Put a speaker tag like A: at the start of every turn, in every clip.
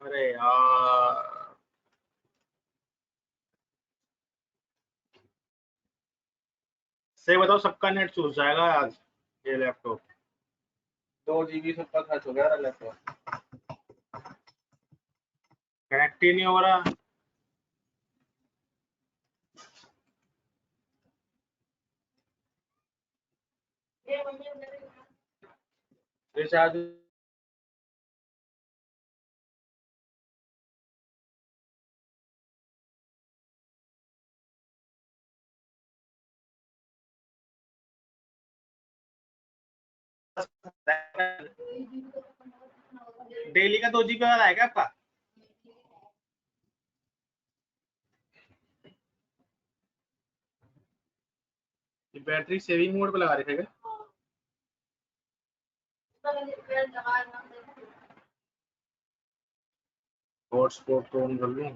A: अरे यार, सही बताओ, सबका नेट चूस जाएगा आज ये लैपटॉप।
B: 2 GB सबका खर्च हो गया लैपटॉप।
A: कनेक्ट ही नहीं हो रहा।
B: रिचार्ज
A: डेली का 2 GB वाला है क्या आपका? बैटरी सेविंग मोड पे लगा रखे क्या? हॉटस्पॉट तो ऑन कर लूं।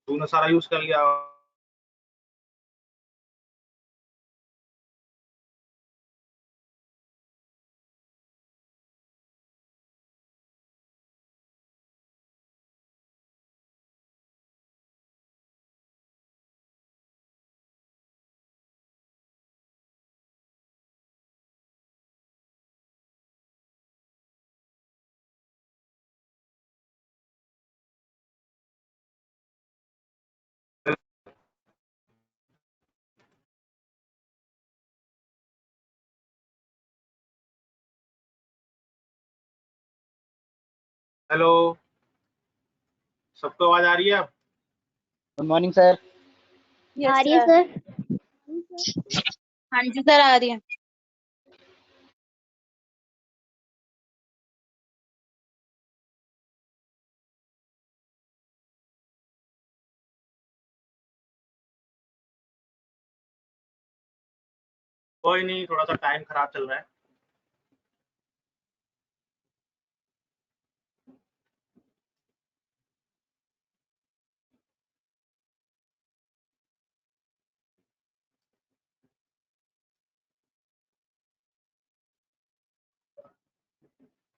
A: तूने सारा यूज कर लिया। हेलो, सबको आवाज आ रही है?
C: Good morning sir.
D: आ रही है सर। हाँ जी सर, आ रही है।
A: कोई नहीं, थोड़ा सा टाइम खराब चल रहा है।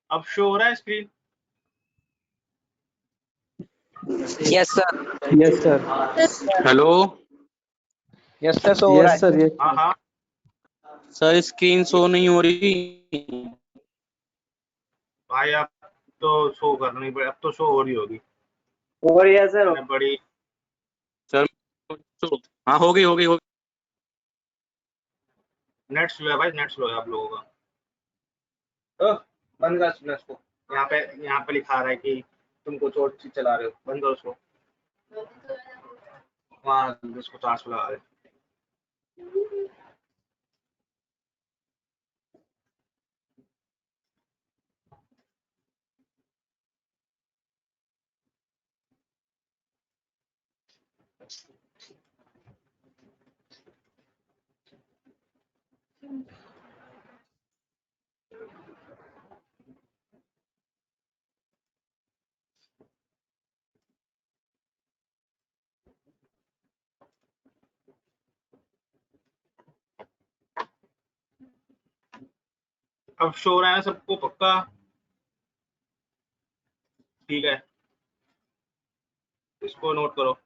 A: अब शो हो रहा है screen?
C: Yes sir.
E: Yes sir.
F: Hello
C: yes sir, so हो रहा
E: यस
C: है।
E: सर। यस
A: हाँ हाँ,
F: सर, स्क्रीन शो नहीं हो रही।
A: भाई अब तो शो करनी पड़े, अब तो शो हो रही होगी।
B: और ये सर
A: मैंने बड़ी
F: सर हाँ, हो गई।
A: नेट स्लो है भाई, नेट स्लो है आप लोगों का।
B: बंद कर सुना इसको।
A: यहाँ पे लिखा रहा है कि तुम कुछ और चीज चला रहे हो, बंद करो उसको। वहाँ उसको चार्ज पे लगा रहे। अब शो हो रहा है ना सबको पक्का? ठीक है, इसको नोट करो।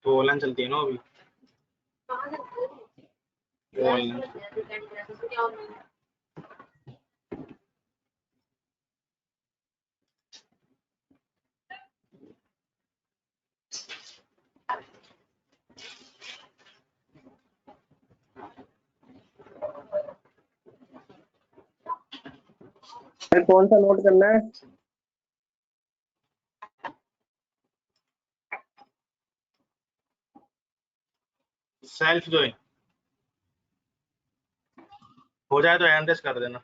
A: तो ऑनलाइन चलती है ना अभी? ऑनलाइन
E: सर कौन सा नोट करना है?
A: सेल्फ ज्वाइन हो जाए तो एंड कर देना।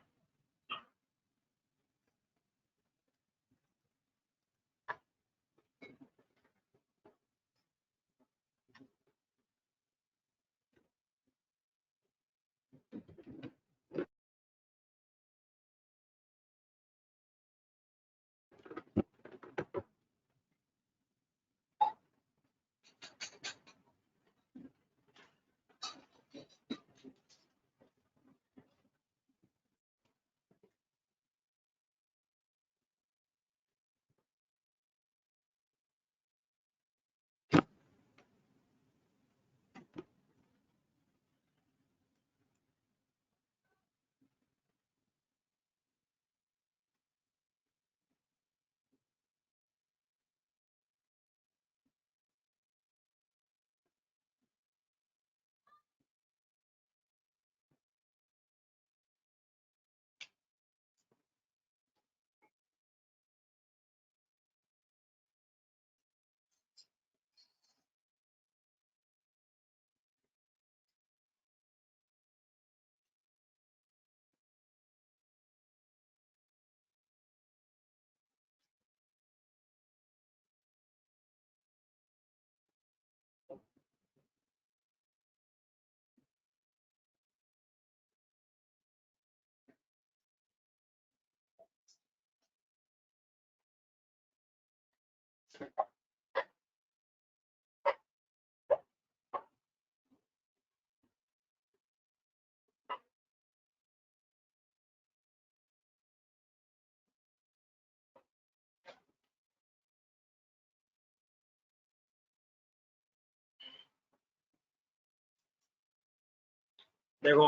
A: देखो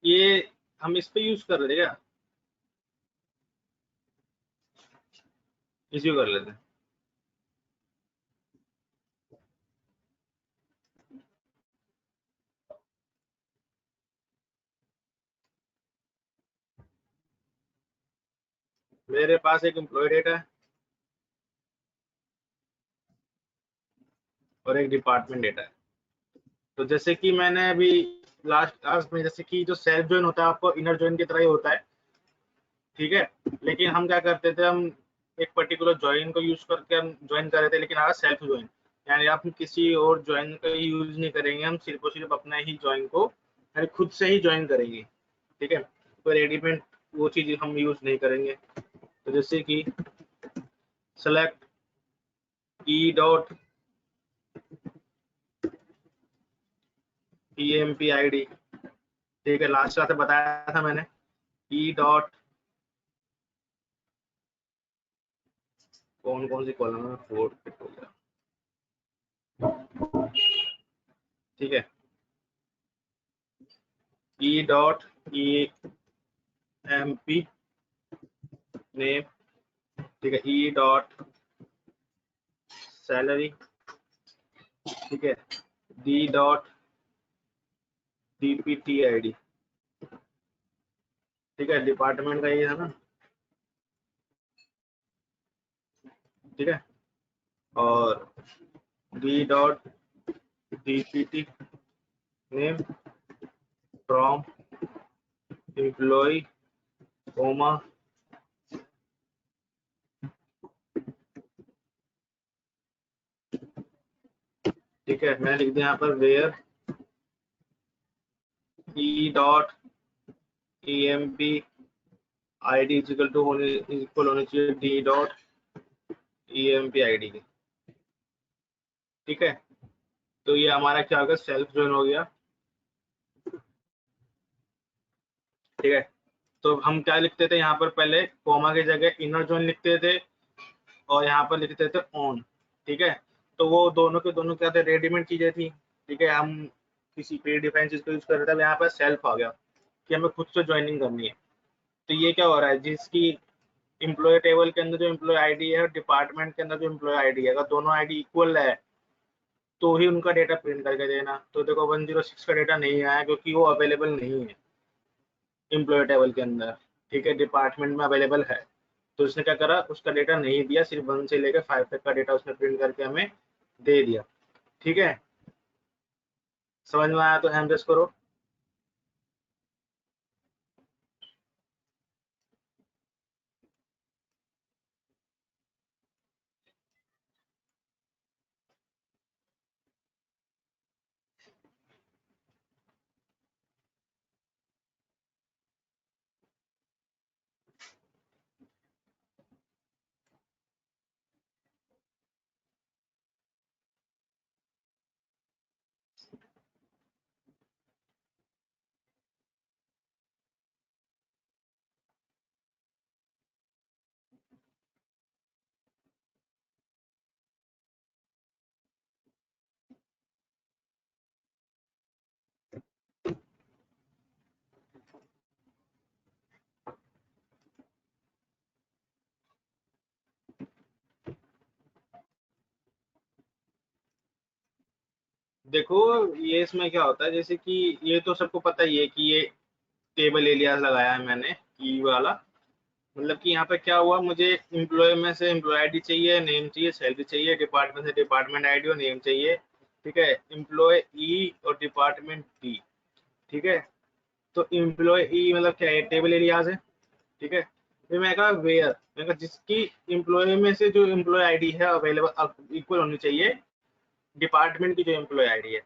A: ये हम इस पे यूज कर रहे थे क्या, इसी को कर लेते हैं। मेरे पास एक एम्प्लॉय डेटा है और एक डिपार्टमेंट डेटा है। तो जैसे कि मैंने अभी लास्ट क्लास में जैसे कि जो सेल्फ ज्वाइन होता है आपको इनर ज्वाइन की तरह ही होता है, ठीक है। लेकिन हम क्या करते थे, हम एक पर्टिकुलर ज्वाइन को यूज करके हम ज्वाइन कर रहे थे, लेकिन आगे सेल्फ ज्वाइन यानी आप किसी और ज्वाइन का यूज नहीं करेंगे, हम सिर्फ और सिर्फ अपने ही ज्वाइन को यानी खुद से ही ज्वाइन करेंगे, ठीक है। तो रेडीमेड वो चीज हम यूज नहीं करेंगे। तो जैसे कि सेलेक्ट ई डॉट EMP-ID, ठीक है। लास्ट क्लास में बताया था मैंने ई डॉट कौन कौन सी कॉलम है, 4 फिट हो गया, ठीक है। ई डॉट EMP नेम, ठीक है। ई डॉट सैलरी, ठीक है। डी डॉट DPT-ID, ठीक है। डिपार्टमेंट का ये है ना, ठीक है। और D dot DPT name from employ comma, ठीक है। मैंने लिख दिया यहाँ पर where E dot EMP-ID equal होनी चाहिए डी डॉट EMP-ID के, ठीक है। तो ये हमारा क्या होगा, सेल्फ ज्वाइन हो गया, ठीक है। तो हम क्या लिखते थे यहाँ पर, पहले कोमा की जगह इनर ज्वाइन लिखते थे और यहाँ पर लिखते थे ऑन, ठीक है। तो वो दोनों के दोनों क्या थे, रेडीमेड चीजें थी, ठीक है। हम किसी प्री डिफाइन चीज को यूज कर रहे थे, यहाँ पर सेल्फ आ गया कि हमें खुद से ज्वाइनिंग करनी है। तो ये क्या हो रहा है, जिसकी एम्प्लॉय टेबल के अंदर जो एम्प्लॉय आईडी है और डिपार्टमेंट के अंदर जो एम्प्लॉय आईडी है, अगर दोनों आईडी इक्वल है तो ही उनका डेटा प्रिंट करके देना। तो देखो 106 का डेटा नहीं आया क्योंकि वो अवेलेबल नहीं है एम्प्लॉय टेबल के अंदर, ठीक है। डिपार्टमेंट में अवेलेबल है, तो उसने क्या करा, उसका डेटा नहीं दिया, सिर्फ 1 से लेकर 5 तक का डेटा उसने प्रिंट करके हमें दे दिया, ठीक है। समझ में आया तो हैंड रेस करो। देखो ये इसमें क्या होता है, जैसे कि ये तो सबको पता ही है कि ये टेबल एलियास लगाया है मैंने की वाला, मतलब कि यहाँ पे क्या हुआ, मुझे एम्प्लॉय में से एम्प्लॉय आईडी चाहिए, नेम चाहिए, सैलरी चाहिए, डिपार्टमेंट से डिपार्टमेंट आईडी और नेम चाहिए, ठीक है। एम्प्लॉय ई और डिपार्टमेंट डी, ठीक है। तो एम्प्लॉय ई मतलब क्या है, टेबल एलियास है, ठीक है। फिर मैं कहा वेयर, मैं कहा जिसकी एम्प्लॉय में से जो एम्प्लॉय आईडी है अवेलेबल इक्वल होनी चाहिए डिपार्टमेंट की जो एम्प्लॉय आईडी है,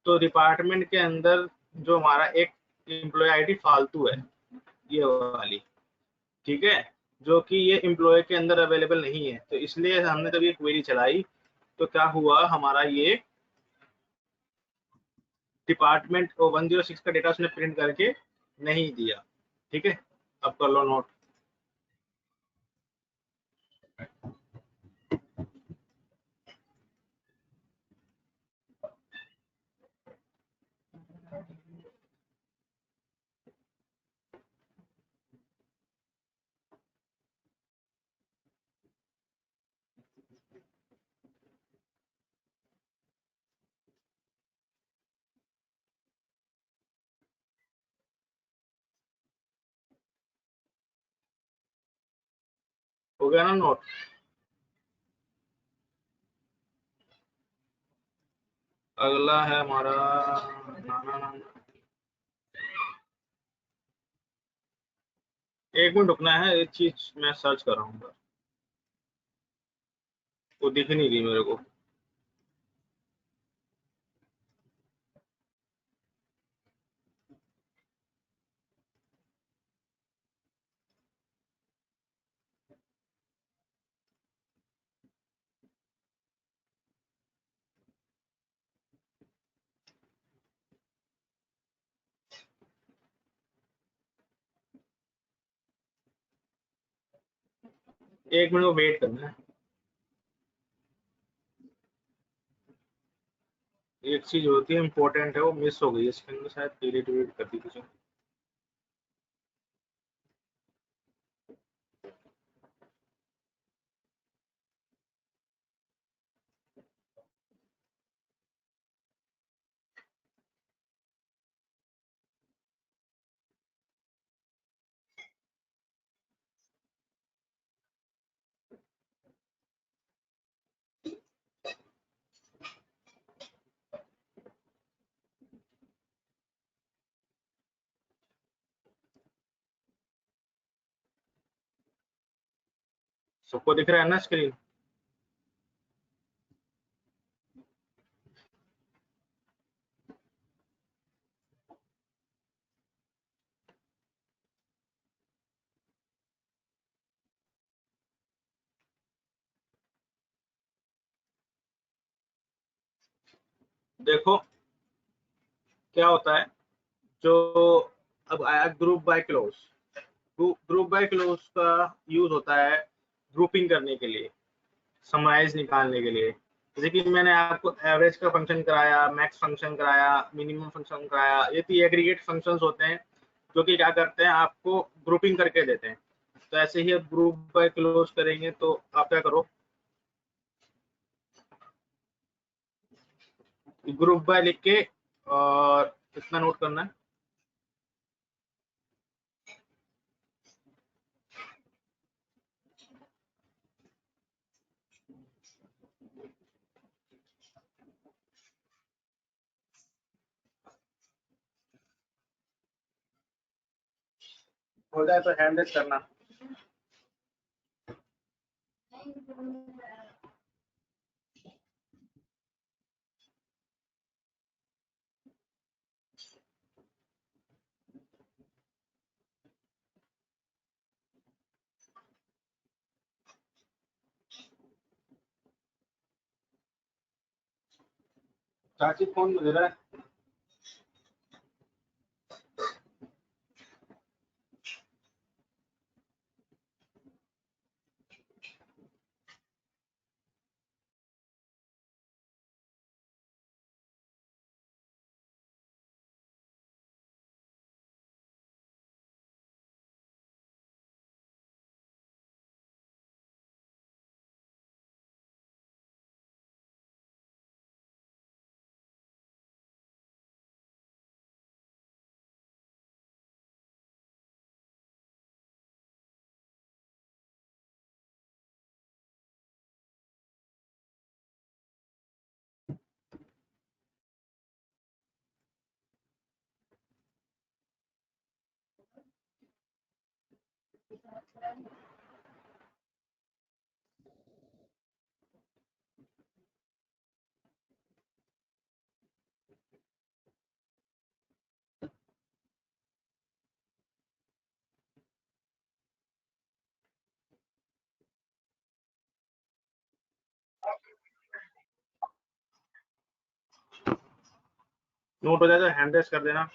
A: तो डिपार्टमेंट के अंदर जो हमारा एक एम्प्लॉय आईडी फालतू है, ये वाली, ठीक है, जो कि ये एम्प्लॉय के अंदर अवेलेबल नहीं है। तो इसलिए हमने जब ये क्वेरी चलाई तो क्या हुआ, हमारा ये डिपार्टमेंट 106 का डेटा उसने प्रिंट करके नहीं दिया। ठीक है, अब कर लो नोट। हो गया ना नोट? अगला है हमारा एक मिनट रुकना है, एक चीज मैं सर्च कर रहा हूँ, वो दिख नहीं रही मेरे को। एक मिनट को वेट करना है। एक चीज होती है इम्पोर्टेंट है, वो मिस हो गई है इसके अंदर, शायद डिलीट कर दी किसी ने। सबको दिख रहा है ना स्क्रीन? देखो क्या होता है, जो अब आया group by close. Group by close का यूज होता है ग्रुपिंग करने के लिए, समराइज निकालने के लिए। जैसे कि मैंने आपको एवरेज का फंक्शन कराया, मैक्स फंक्शन कराया, मिनिमम फंक्शन कराया, ये 3 एग्रीगेट फंक्शंस होते हैं जो कि क्या करते हैं, आपको ग्रुपिंग करके देते हैं। तो ऐसे ही अब ग्रुप बाय क्लोज करेंगे तो आप क्या करो, ग्रुप बाय लिख के और इतना नोट करना है, हो जाए तो हैंड रेस करना। चाची फोन दे रहा है। नोट हो जाए तो हैंड रेस कर देना।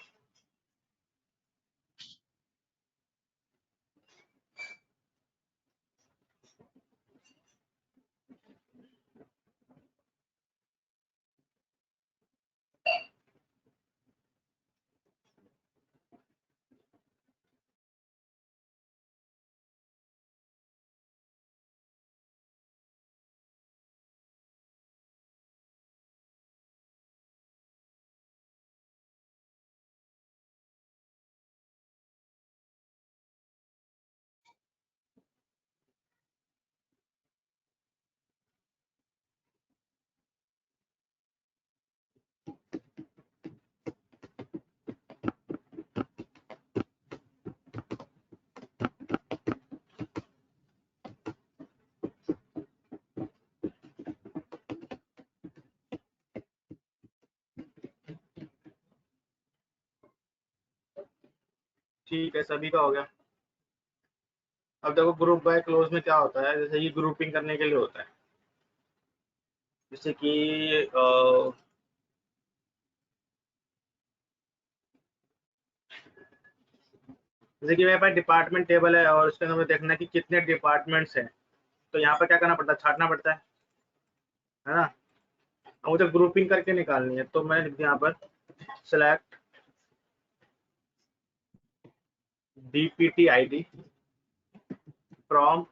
A: ठीक है, सभी का हो गया। अब देखो ग्रुप बाय क्लोज में क्या होता है, जैसे ये ग्रुपिंग करने के लिए होता है। जैसे कि जैसे कि मेरे पास डिपार्टमेंट टेबल है और उसके अंदर मुझे देखना है कि कितने डिपार्टमेंट्स हैं, तो यहाँ पर क्या करना पड़ता है, छांटना पड़ता है ना। अब मुझे ग्रुपिंग करके निकालनी है, तो मैं लिख दिया यहाँ पर select DPT ID from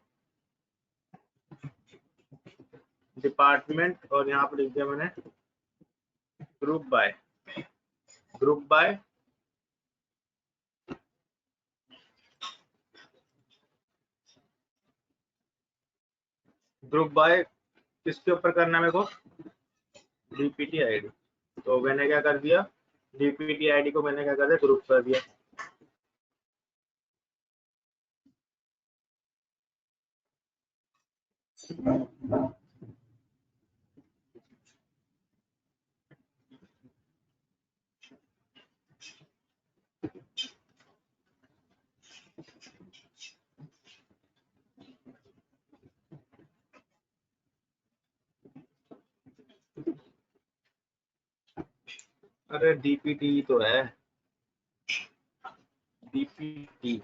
A: department, और यहाँ पर लिख दिया मैंने group by group by group by किसके ऊपर करना है मेरे को, डीपीटी आईडी। तो मैंने क्या कर दिया, डीपीटी आईडी को मैंने क्या कर दिया, ग्रुप कर दिया। अरे डीपीटी तो है, डीपीटी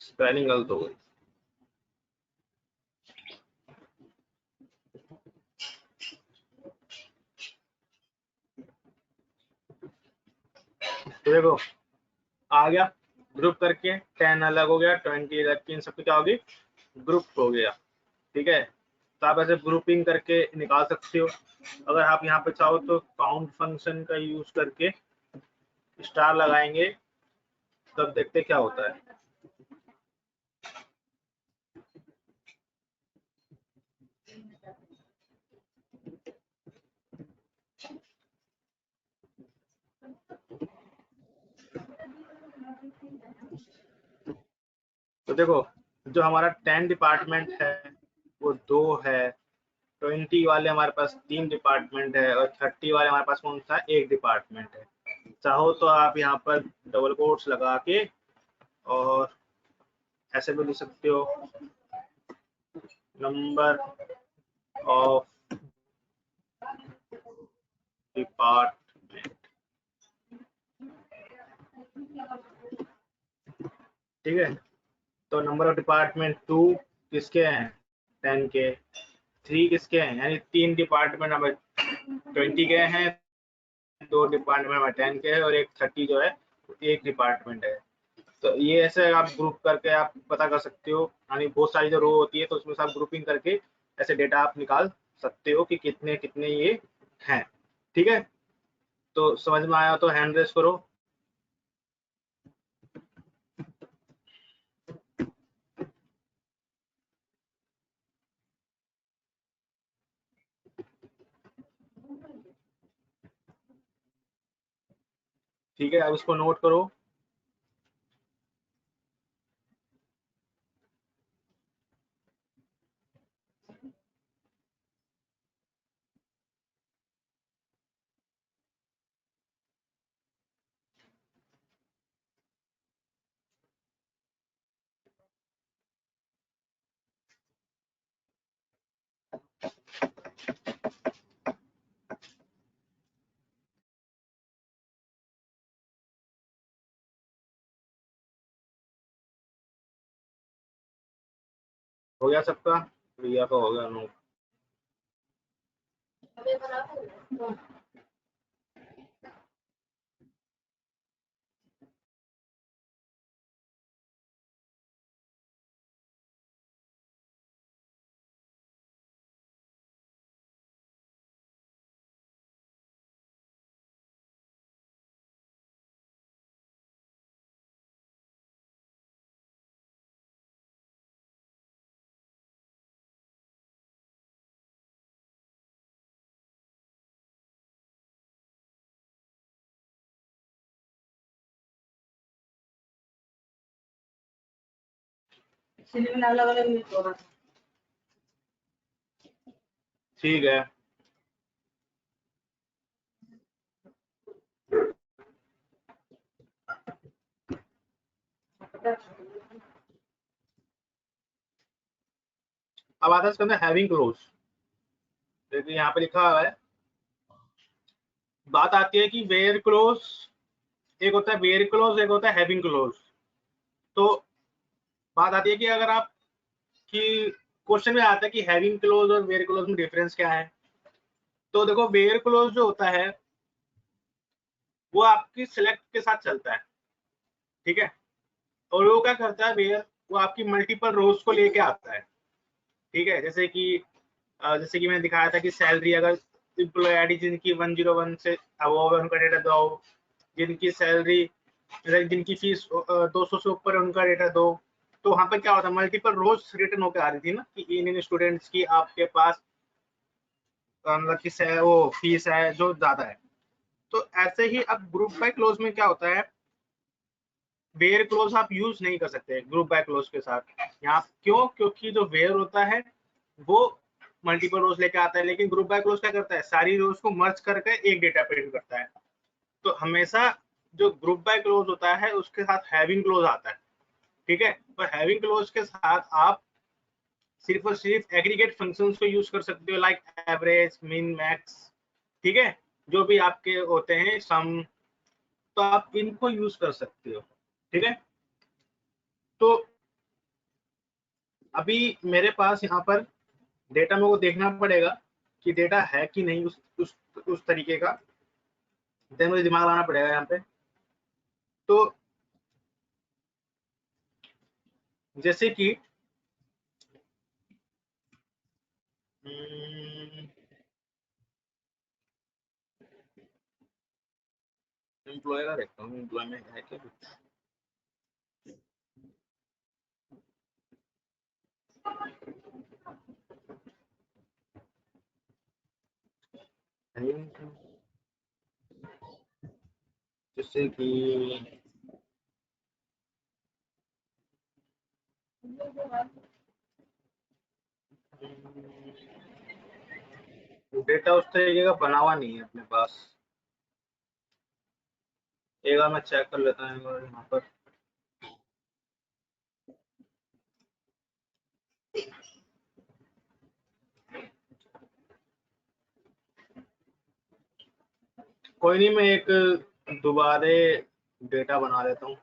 A: स्पेलिंग गलत हो गई। तो देखो आ गया, ग्रुप करके 10 अलग हो गया, 20 अलग, इन सबकी क्या होगी, ग्रुप हो गया। ठीक है, तो आप ऐसे ग्रुपिंग करके निकाल सकते हो। अगर आप यहाँ पे चाहो तो काउंट फंक्शन का यूज करके स्टार लगाएंगे, तब देखते क्या होता है। तो देखो जो हमारा 10 डिपार्टमेंट है वो 2 है, 20 वाले हमारे पास 3 डिपार्टमेंट है, और 30 वाले हमारे पास कौन सा, एक डिपार्टमेंट है। चाहो तो आप यहाँ पर डबल कोट्स लगा के और ऐसे भी लिख सकते हो, नंबर ऑफ डिपार्टमेंट। ठीक है, तो नंबर ऑफ डिपार्टमेंट 2 किसके हैं, 10 के, 3 किसके हैं, यानी 3 डिपार्टमेंट हमें 20 के हैं, 2 डिपार्टमेंट हमें 10 के हैं, और एक 30 जो है एक डिपार्टमेंट है। तो ये ऐसे आप ग्रुप करके आप पता कर सकते हो, यानी बहुत सारी जो रो होती है तो उसमें से आप ग्रुपिंग करके ऐसे डेटा आप निकाल सकते हो कि कितने कितने ये हैं। ठीक है, तो समझ में आया तो हैंड रेस करो। ठीक है, अब इसको नोट करो। हो गया सबका? प्रिया का हो गया, नो। ठीक है। अब आता है इसके अंदर हैविंग क्लोज। देखिए यहाँ पे लिखा हुआ है, बात आती है कि वेयर क्लोज, एक होता है वेयर क्लोज, एक होता है हैविंग क्लोज। तो बात आती है कि अगर आप कि क्वेश्चन में आता है कि हैविंग क्लोज और वेयर क्लोज में डिफरेंस क्या है। तो देखो, वेयर क्लोज जो होता है वो आपकी सिलेक्ट के साथ चलता है, ठीक है। और वो क्या करता है वेयर, वो आपकी मल्टीपल रोज को लेके आता है, ठीक है। जैसे कि मैंने दिखाया था कि सैलरी, अगर एम्प्लॉय आईडी जिनकी 101 से अबव है उनका डेटा दो, जिनकी सैलरी, जिनकी फीस 200 से ऊपर है उनका डेटा दो। तो वहां पर क्या होता है, मल्टीपल रोज रिटर्न होकर आ रही थी ना कि इन स्टूडेंट्स की आपके पास मतलब कि वो फीस है जो ज्यादा है। तो ऐसे ही अब ग्रुप बाय क्लोज में क्या होता है, वेयर क्लोज आप यूज नहीं कर सकते ग्रुप बाय क्लोज के साथ। यहाँ क्यों? क्योंकि जो वेयर होता है वो मल्टीपल रोज लेके आता है, लेकिन ग्रुप बाय क्लोज क्या करता है, सारी रोज को मर्ज करके एक डेटा प्रिंट करता है। तो हमेशा जो ग्रुप बाय क्लोज होता है उसके साथ हैविंग क्लोज आता है, ठीक है। और हैविंग क्लोज के साथ आप सिर्फ और सिर्फ एग्रीगेट फंक्शंस को यूज कर सकते हो, लाइक एवरेज, मिन, मैक्स, ठीक है। जो भी आपके होते हैं सम, तो आप इनको यूज कर सकते हो, ठीक है। तो अभी मेरे पास यहाँ पर डेटा मेरे को देखना पड़ेगा कि डेटा है कि नहीं उस तरीके का, देन मुझे दिमाग लगाना पड़ेगा यहाँ पे। तो जैसे कि एम्प्लॉय का देखता हूँ, एम्प्लॉय में है क्या कुछ। जैसे कि डेटा उस तरीके का बना हुआ नहीं है अपने पास। एक बार मैं चेक कर लेता हूँ यहाँ पर। कोई नहीं, मैं एक दोबारा डेटा बना लेता हूँ।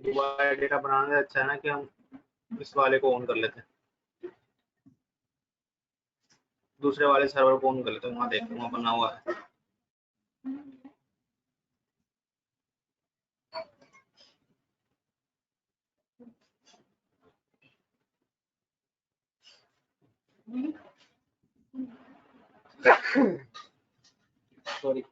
A: दोबारा डेटा बनाने से अच्छा है ना कि हम इस वाले को ऑन कर लेते हैं, दूसरे वाले सर्वर को ऑन कर लेते हैं, वहाँ देखते हैं वहाँ बना हुआ है। सॉरी।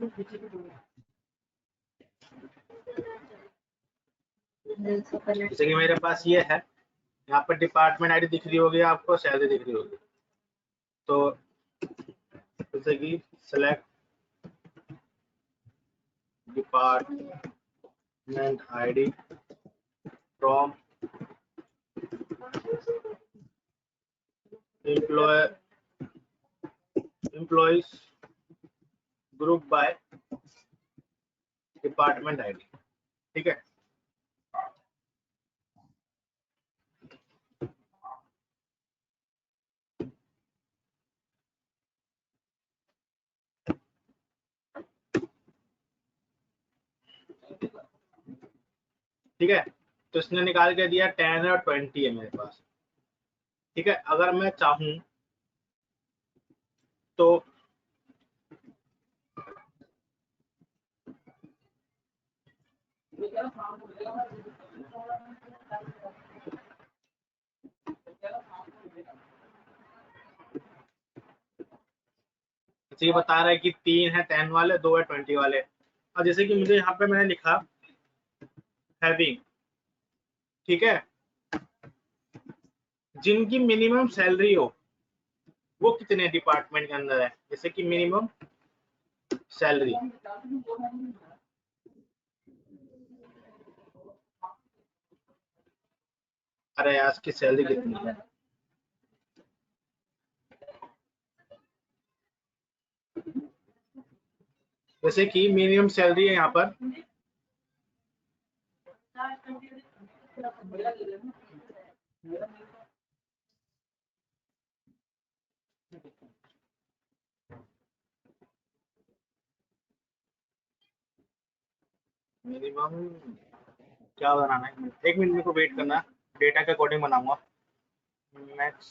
A: जैसे कि मेरे पास ये है, यहाँ पर डिपार्टमेंट आईडी दिख रही होगी आपको, सैलरी दिख रही होगी। तो जैसे कि select department ID from employees group by department ID. ठीक है, ठीक है। तो इसने निकाल के दिया 10 और 20 है मेरे पास। ठीक है, अगर मैं चाहूं तो ये बता रहा है कि 3 है 10 वाले, 2 है 20 वाले। और जैसे कि मुझे यहाँ पे मैंने लिखा हैविंग, ठीक है, जिनकी मिनिमम सैलरी हो वो कितने डिपार्टमेंट के अंदर है। जैसे कि मिनिमम सैलरी, अरे आज की सैलरी कितनी है, जैसे कि मिनिमम सैलरी है यहाँ पर मिनिमम क्या बनाना है, 1 मिनट मेरे को वेट करना, डेटा के अकॉर्डिंग बनाऊंगा। मैक्स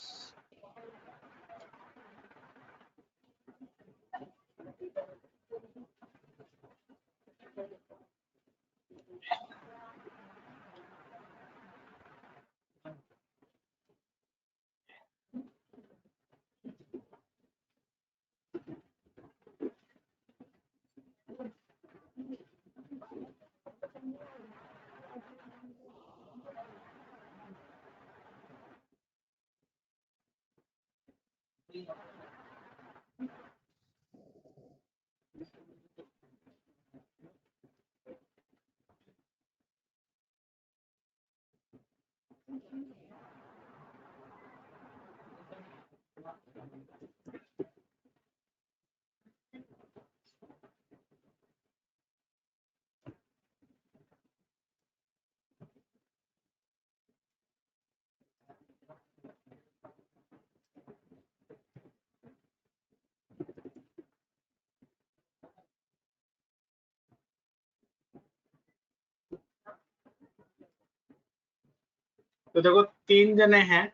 A: तो देखो 3 जने हैं,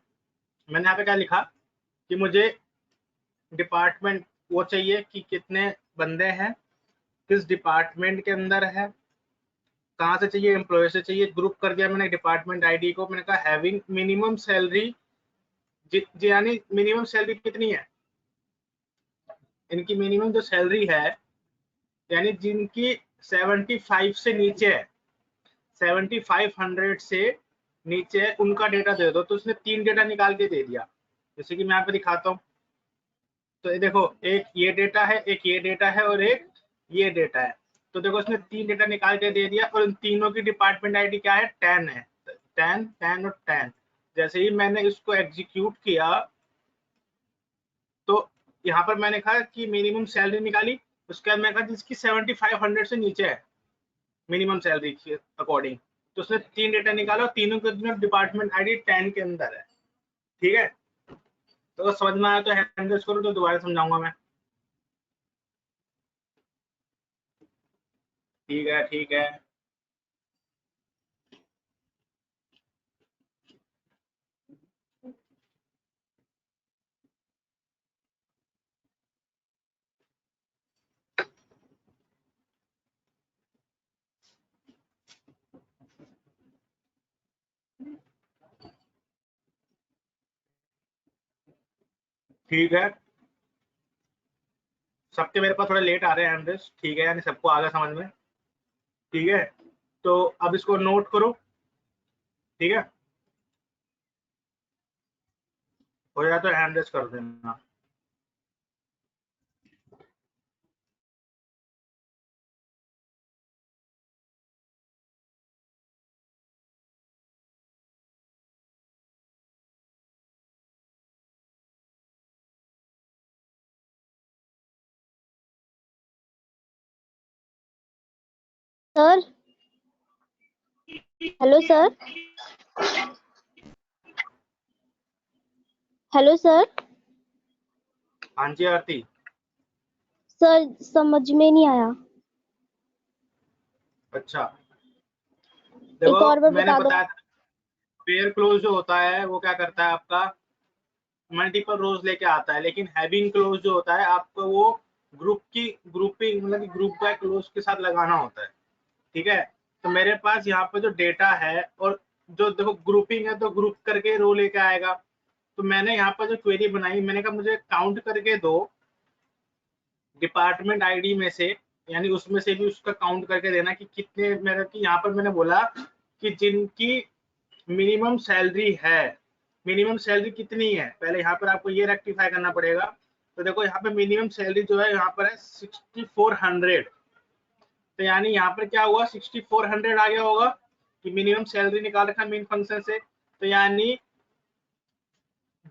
A: मैंने यहाँ पे क्या लिखा कि मुझे डिपार्टमेंट वो चाहिए कि कितने बंदे हैं, किस डिपार्टमेंट के अंदर है, कहाँ से चाहिए, एम्प्लॉय से चाहिए। ग्रुप कर दिया मैंने डिपार्टमेंट आईडी को, मैंने कहा हैविंग मिनिमम सैलरी, यानी मिनिमम सैलरी कितनी है, इनकी मिनिमम जो सैलरी है, यानी जिनकी 75 से नीचे है, 7500 से नीचे है, उनका डेटा दे दो। तो उसने 3 डेटा निकाल के दे दिया, जैसे कि मैं यहाँ पे दिखाता हूँ। तो ये देखो, एक ये डेटा है, एक ये डेटा है और एक ये डेटा है। तो देखो उसने 3 डेटा निकाल के दे दिया और इन तीनों की डिपार्टमेंट आईडी क्या है, 10 है, 10 10 और 10। जैसे ही मैंने इसको एग्जीक्यूट किया तो यहाँ पर मैंने कहा कि मिनिमम सैलरी निकाली, उसके बाद मैंने कहा जिसकी 7500 से नीचे है मिनिमम सैलरी के अकॉर्डिंग, तो उसने 3 डेटा निकाला और तीनों के डिपार्टमेंट आईडी 10 के अंदर है। ठीक है, तो अगर समझ में आया तो हैंड रेज करो, तो दोबारा समझाऊंगा मैं। ठीक है, ठीक है, ठीक है। सबके मेरे पास थोड़ा लेट आ रहे हैं एंड्रेस, ठीक है, यानी सबको आ गया समझ में, ठीक है। तो अब इसको नोट करो, ठीक है, हो जाए तो एंड्रेस कर देना।
D: Sir, hello sir, hello sir.
A: हाँ जी आरती,
D: सर समझ में नहीं आया,
A: अच्छा
D: एक और
A: देखो
D: बार
A: मैंने
D: बता दो।
A: बताया था, पेयर क्लोज जो होता है वो क्या करता है आपका, मल्टीपल रोज लेके आता है, लेकिन हैविंग क्लोज जो होता है आपको वो ग्रुप की ग्रुपिंग मतलब कि ग्रुप बाय क्लोज के साथ लगाना होता है, ठीक है। तो मेरे पास यहाँ पे जो डेटा है और जो देखो ग्रुपिंग है तो ग्रुप करके रो लेके आएगा, तो मैंने यहाँ पर जो क्वेरी बनाई मैंने कहा मुझे काउंट करके दो डिपार्टमेंट आईडी में से, यानी उसमें से भी उसका काउंट करके देना कि कितने मेरे की, यहाँ पर मैंने बोला कि जिनकी मिनिमम सैलरी है, मिनिमम सैलरी कितनी है, पहले यहाँ पर आपको ये रेक्टिफाई करना पड़ेगा। तो देखो यहाँ पे मिनिमम सैलरी जो है यहाँ पर है 6400, तो यानी यहाँ पर क्या हुआ 6400 आ गया होगा कि मिनिमम सैलरी निकाल रखा मेन फंक्शन से, तो यानी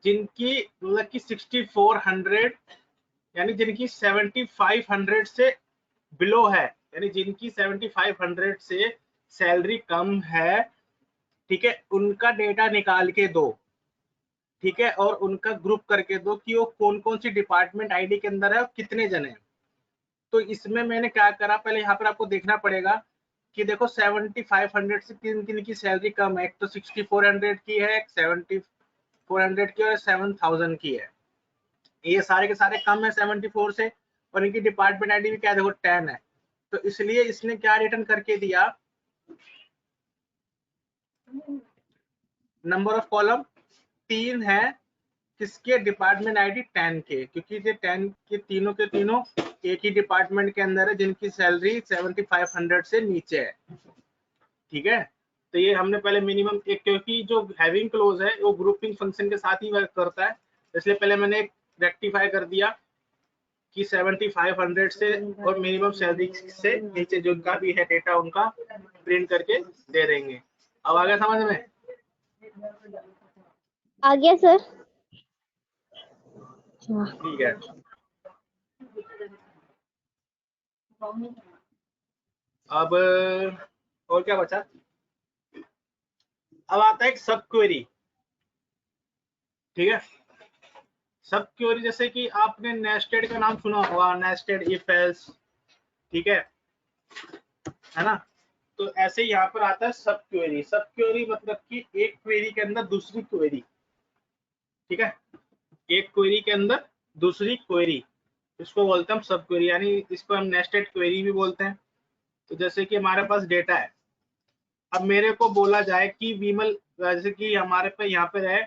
A: जिनकी मतलब कि 6400 यानी जिनकी 7500 से बिलो है, यानी जिनकी 7500 से सैलरी कम है, ठीक है, उनका डेटा निकाल के दो, ठीक है, और उनका ग्रुप करके दो कि वो कौन कौन सी डिपार्टमेंट आईडी के अंदर है और कितने जने हैं। तो इसमें मैंने क्या करा, पहले यहाँ पर आपको देखना पड़ेगा कि देखो 7500 से किन किन की सैलरी कम है, एक तो 6400 की है, एक 7400 की और 7000 की है, ये सारे के सारे कम है 74 से, और इनकी डिपार्टमेंट आईडी भी क्या देखो 10 है, तो इसलिए इसने क्या रिटर्न करके दिया, नंबर ऑफ कॉलम 3 है, किसके डिपार्टमेंट आईडी 10 के, क्योंकि ये 10 के तीनों एक ही डिपार्टमेंट के अंदर है जिनकी सैलरी 7500 से नीचे है, ठीक है। तो ये हमने पहले मिनिमम एक, क्योंकि जो हैविंग क्लोज है वो ग्रुपिंग फंक्शन के साथ ही वर्क करता है, इसलिए पहले मैंने एक रेक्टिफाई कर दिया कि 7500 से और मिनिमम सैलरी से नीचे जो उनका भी है डेटा उनका प्रिंट करके दे देंगे। अब आ गया समझ में?
D: आ गया सर।
A: ठीक है, अब और क्या बचा, अब आता है एक सब क्वेरी, ठीक है। सब क्वेरी जैसे कि आपने नेस्टेड का नाम सुना होगा, नेस्टेड इफ एल्स, ठीक है ना। तो ऐसे यहाँ पर आता है सब क्वेरी, सब क्वेरी मतलब कि एक क्वेरी के अंदर दूसरी क्वेरी, ठीक है, एक क्वेरी के अंदर दूसरी क्वेरी, इसको बोलते हैं हम सब क्वेरी, यानी इसको हम नेस्टेड क्वेरी भी बोलते हैं। तो जैसे कि हमारे पास डेटा है, अब मेरे को बोला जाए कि विमल, जैसे कि हमारे पे यहाँ पे है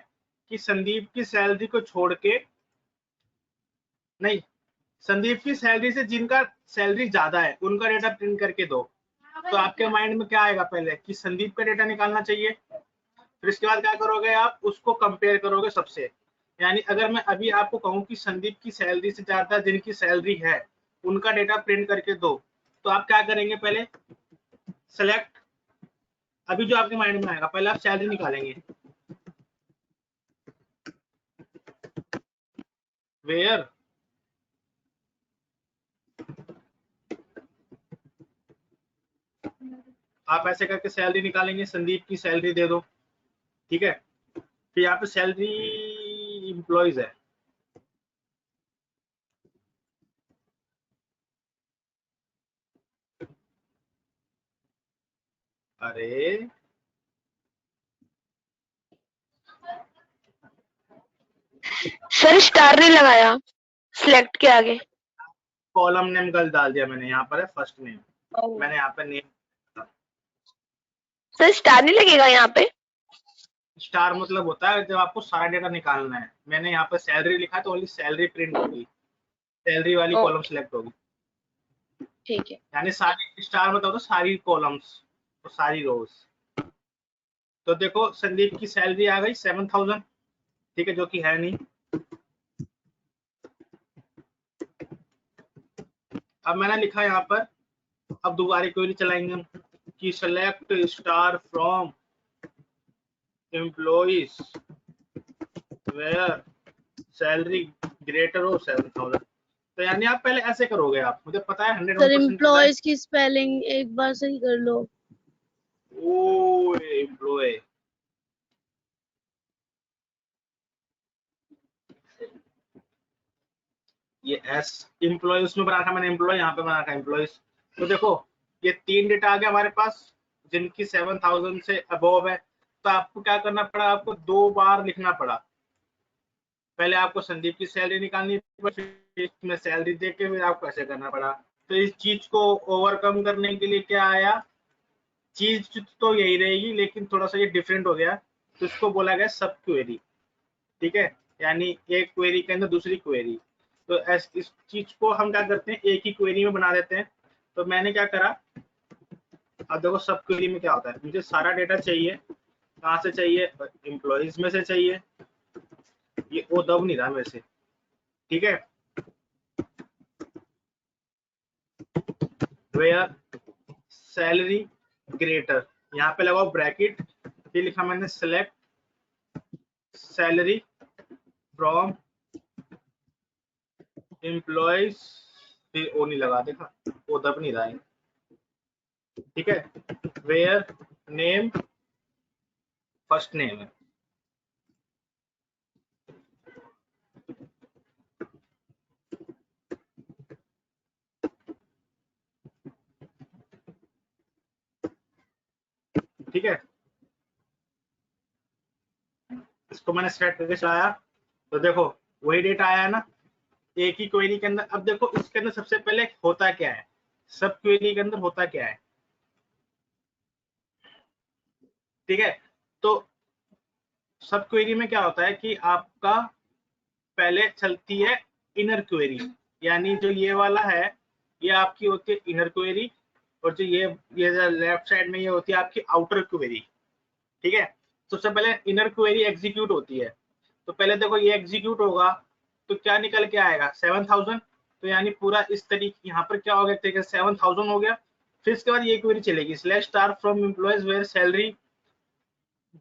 A: कि संदीप की सैलरी को छोड़ के, नहीं, संदीप की सैलरी से जिनका सैलरी ज्यादा है उनका डेटा प्रिंट करके दो, तो आपके माइंड में क्या आएगा, पहले कि संदीप का डेटा निकालना चाहिए, फिर इसके बाद क्या करोगे आप उसको कंपेयर करोगे सबसे, यानी अगर मैं अभी आपको कहूँ कि संदीप की सैलरी से ज्यादा जिनकी सैलरी है उनका डेटा प्रिंट करके दो, तो आप क्या करेंगे, पहले सेलेक्ट, अभी जो आपके माइंड में आएगा पहले आप सैलरी निकालेंगे, वेयर आप ऐसे करके सैलरी निकालेंगे, संदीप की सैलरी दे दो, ठीक है, फिर यहाँ पे सैलरी इम्प्लॉइज है, अरे
G: सर स्टार नहीं लगाया सिलेक्ट के आगे।
A: कॉलम नेम गलत डाल दिया मैंने, यहाँ पर है फर्स्ट नेम, मैंने यहाँ पे नेम,
G: सर स्टार नहीं लगेगा यहाँ पे।
A: स्टार मतलब होता है जब आपको सारा डेटा निकालना है, मैंने यहाँ पे सैलरी लिखा है तो ओनली सैलरी प्रिंट होगी, सैलरी वाली
G: ओ।
A: कॉलम सिलेक्ट होगी,
G: ठीक है।
A: यानी सारी स्टार मतलब तो सारी कॉलम्स और सारी रोज। तो देखो संदीप की सैलरी आ गई 7,000, ठीक है, जो कि है नहीं। अब मैंने लिखा यहाँ पर, अब दोबारा क्वेरी चलाएंगे हम कि select star from employees where salary greater हो 7,000। तो यानी आप पहले ऐसे करोगे, आप मुझे पता है 101%
H: सर
A: पता है।
H: एम्प्लॉयज की स्पेलिंग एक बार सही कर लो।
A: ओ एम्प्लॉय, ये एस एम्प्लॉय उसमें बना रखा मैंने, एम्प्लॉय यहाँ पे बना रखा एम्प्लॉयज। तो देखो ये 3 डेटा आ गया हमारे पास जिनकी 7,000 से अबव है। तो आपको क्या करना पड़ा, आपको 2 बार लिखना पड़ा। पहले आपको संदीप की सैलरी निकालनी पड़ी, फिर इसमें सैलरी देख के फिर आपको ऐसे करना पड़ा। तो इस चीज को ओवरकम करने के लिए क्या आया, चीज तो यही रहेगी लेकिन थोड़ा सा ये डिफरेंट हो गया, तो इसको बोला गया सब क्वेरी। ठीक है, यानी एक क्वेरी के अंदर दूसरी क्वेरी। तो इस चीज को हम क्या करते हैं, एक ही क्वेरी में बना देते हैं। तो मैंने क्या करा, अब देखो सब क्वेरी में क्या होता है, मुझे सारा डेटा चाहिए, कहाँ से चाहिए, एम्प्लॉइज में से चाहिए। ये ओ दब नहीं रहा मेरे से, ठीक है। वेयर सैलरी ग्रेटर, यहाँ पे लगाओ ब्रैकेट, फिर लिखा मैंने सेलेक्ट सैलरी फ्रॉम एम्प्लॉइज, फिर ओ नहीं लगा, देखा ओ दब नहीं रहा है, ठीक है। वेयर नेम फर्स्ट नेम है, ठीक है। इसको मैंने सेलेक्ट करके चलाया, तो देखो वही डेटा आया ना एक ही क्वेरी के अंदर। अब देखो इसके अंदर सबसे पहले होता क्या है, सब क्वेरी के अंदर होता क्या है, ठीक है। तो सब क्वेरी में क्या होता है कि आपका पहले चलती है इनर क्वेरी, यानी जो ये वाला है ये आपकी होती है इनर क्वेरी, और जो ये जो लेफ्ट साइड में ये होती है आपकी आउटर क्वेरी, ठीक है। तो सबसे पहले इनर क्वेरी एग्जीक्यूट होती है। तो पहले देखो ये एग्जीक्यूट होगा तो क्या निकल के आएगा 7,000। तो यानी पूरा इस तरीके यहाँ पर क्या हो गया, तरीके से 7,000 हो गया। फिर इसके बाद ये क्वेरी चलेगी slash star from employees where salary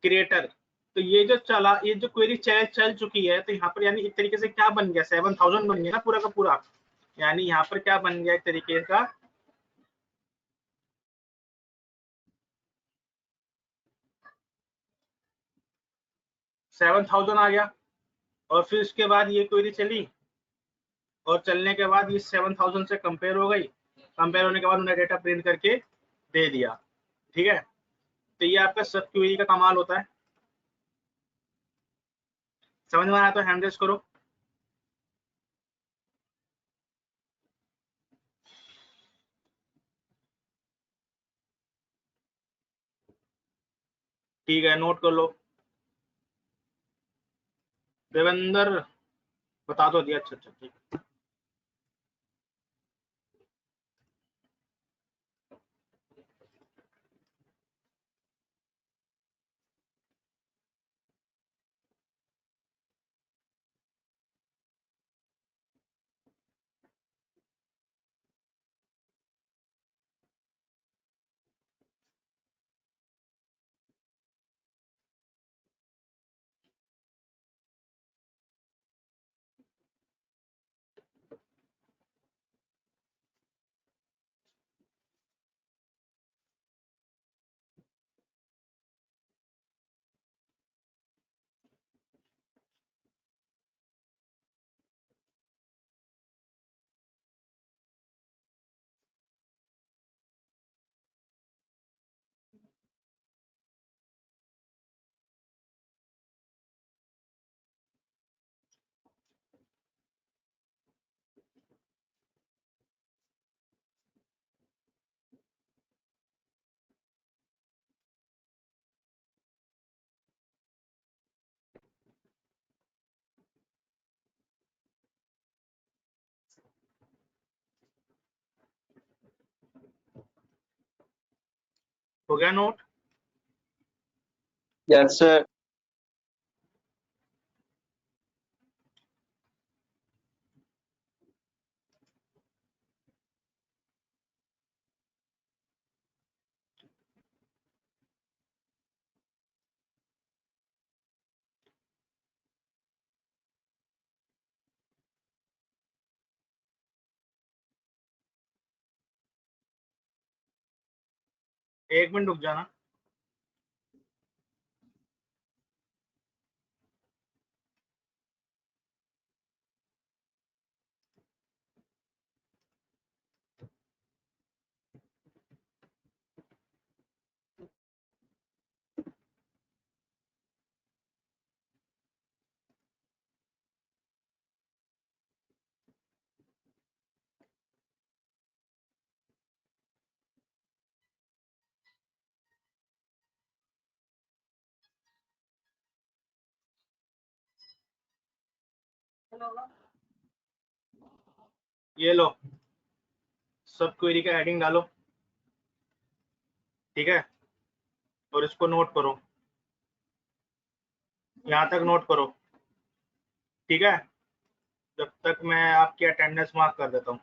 A: greater. तो ये जो चला, ये जो क्वेरी चल चुकी है, तो यहाँ पर यानी एक तरीके से क्या बन गया 7,000 बन गया ना पूरा का पूरा। यानी यहाँ पर क्या बन गया एक तरीके का 7,000 आ गया। और फिर उसके बाद ये क्वेरी चली, और चलने के बाद ये 7,000 से कंपेयर हो गई, कंपेयर होने के बाद उन्हें डेटा प्रिंट करके दे दिया, ठीक है। तो ये आपका सब क्वेरी का कमाल होता है। समझ में आया तो हैंड रेस करो। ठीक है, नोट कर लो। देवेंद्र बता दो दिया, अच्छा अच्छा ठीक है। हो गया नोट?
E: Yes sir.
A: एक मिनट रुक जाना। ये लो, सब क्वेरी का हेडिंग डालो, ठीक है, और इसको नोट करो, यहाँ तक नोट करो, ठीक है, जब तक मैं आपकी अटेंडेंस मार्क कर देता हूँ।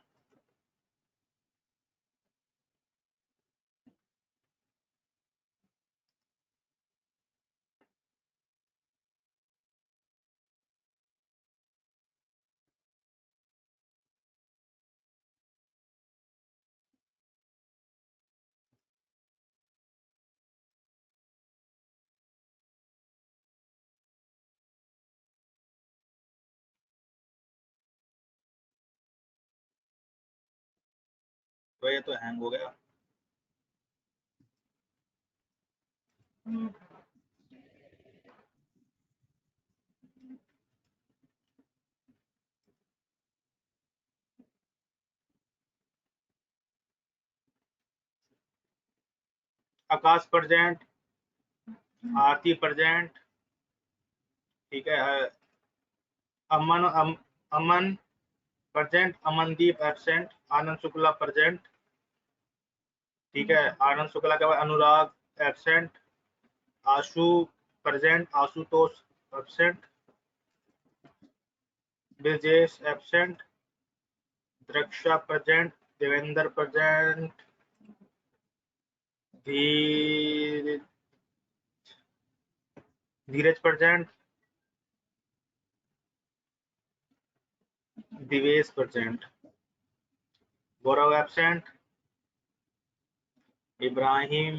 A: तो ये तो हैंग हो गया। आकाश प्रेजेंट, आरती प्रेजेंट, ठीक है, Aman present, Amandeep absent, Anand Shukla present, ठीक है, आनंद शुक्ला के बाद Anurag absent, Ashu present, Ashutosh absent, Brajesh absent, Draksha present, Devendra present, Dheeraj present, Divesh present, Gaurav absent, Ibrahim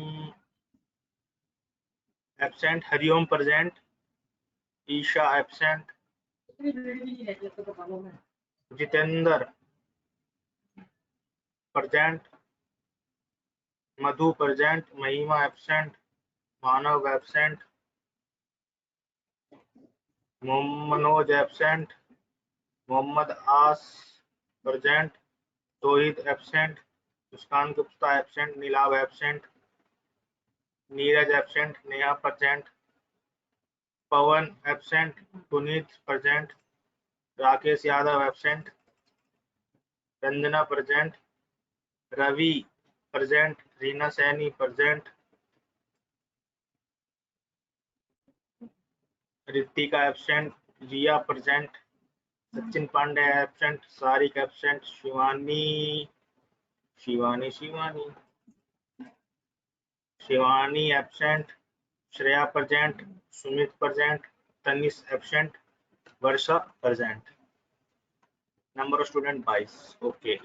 A: absent, Hariom present, Isha absent, Jitendra present, Madhu present, Mahima absent, Manav absent, Manoj absent, Mohammad Aas present, Tohid absent, Muskan Gupta absent, Neelav absent, Neeraj absent, Neha present, Pawan absent, Puneet present, Rakesh Yadav absent, Ranjana present, Ravi present, Reena Saini present, Ritika absent, Riya present, Sachin Pandey absent, Sarik absent, Shivani Shivani Shivani Shivani absent, Shreya present, Sumit present, Tanish absent, Varsha present. Number of student 22। Okay,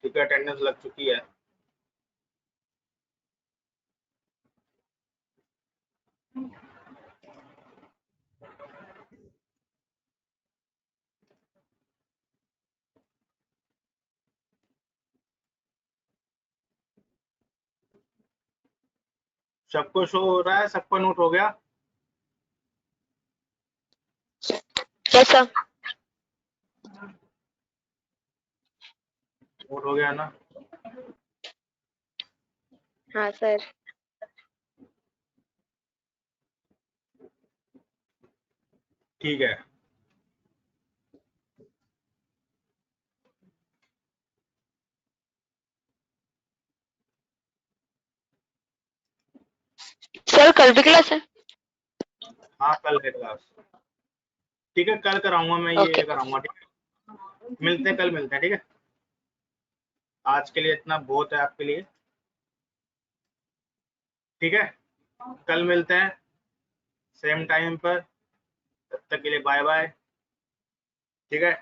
A: ठीक है, attendance लग चुकी है। सबको show हो रहा है, सबको नोट हो गया?
G: Yes sir.
A: नोट हो गया ना?
G: हाँ सर।
A: ठीक है,
G: सर कल भी क्लास है?
A: हाँ कल है क्लास। ठीक है, कल कराऊंगा मैं, ये
G: Okay.
A: कराऊंगा। ठीक है, मिलते हैं, कल मिलते हैं। ठीक है, आज के लिए इतना बहुत है आपके लिए। ठीक है, कल मिलते हैं सेम टाइम पर। तब तक के लिए बाय बाय। ठीक है।